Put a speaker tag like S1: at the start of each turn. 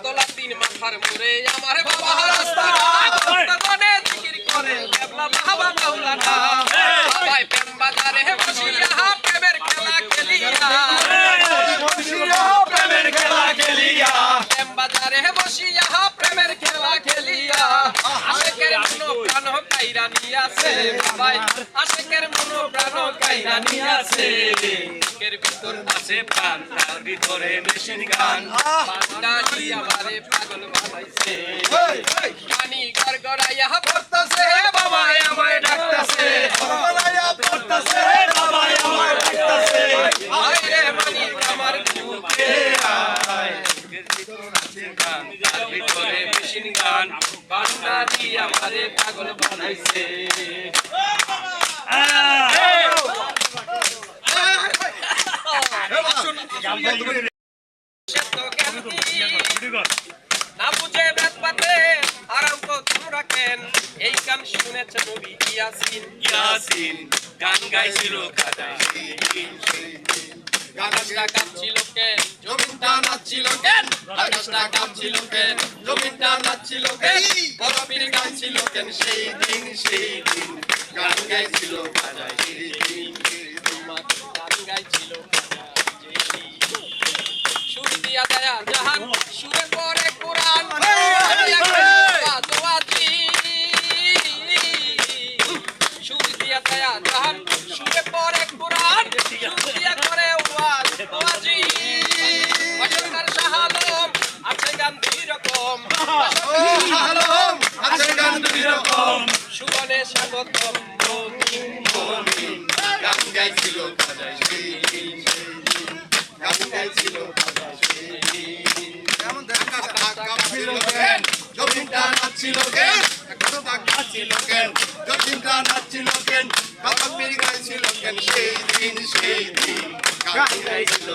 S1: তলা তিন মাথার মোরে আমার বাবা রাস্তা ভক্তগণে জিকির করে কেবলা বাবা মাওলানা বাবাই প্রেম বাজারে বসিয়া প্রেমের খেলা খেলিয়া
S2: প্রেমের খেলা খেলিয়া
S1: প্রেম বাজারে বসিয়া প্রেমের খেলা খেলিয়া আশেকের মনো প্রাণ কাইরা নিয়াছে বাবাই আশেকের মনো প্রাণ কাইরা নিয়াছে বুকের ভিতর আছে প্রাণ তার ভিতরে মেশিন গান বান্দাই আমারে পাগল বানাইছে পানি গড়গড়াইয়া পড়তাছে বাবাই আমায় ডাকতাছে
S2: গড়গড়াইয়া পড়তাছে বাবাই আমায় ডাকতাছে
S1: আরে মানি আমার বুকে আয় বুকের ভিতর আছে গান তার ভিতরে মেশিন গান বান্দাই আমারে পাগল বানাইছে না বুঝে বেদ পাতে আরাম তো তোমরা কেন এই গান শুনেছে নবী ইয়াসিন গান গাইছিল কাদায় আকাশটা কাঁপছিল কেন জমিনটা নাচছিল কেন আকাশটা কাঁপছিল কেন জমিনটা নাচছিল কেন বরফের গান ছিল কেন সেই দিন গান গাইছিল কাদায় সেই দিন গান গাইছিল সুর দিয়া দয়া জাহান সুরে পরে কোরআন সুর দিয়া দয়া জাহান সুরে পরে কোরআন সুর দিয়া করে ওয়াজি অসংখ্যার শাহালম আছে গান দুই রকম
S2: শাহালম আছে গান দুই রকম
S1: সুবনে স্বাগতম মমিন
S2: গান গাইছিল কাদায় সেই দিন গান গাইছিল কাদায় সেই দিন যেমন আকাশটা কাঁপছিল কেন জমিনটা নাচছিল কেন আকাশটা কাঁপছিল কেন জমিনটা নাচছিল কেন বাবা পীর গাইছিল কেন সেই দিন গান গাইছিল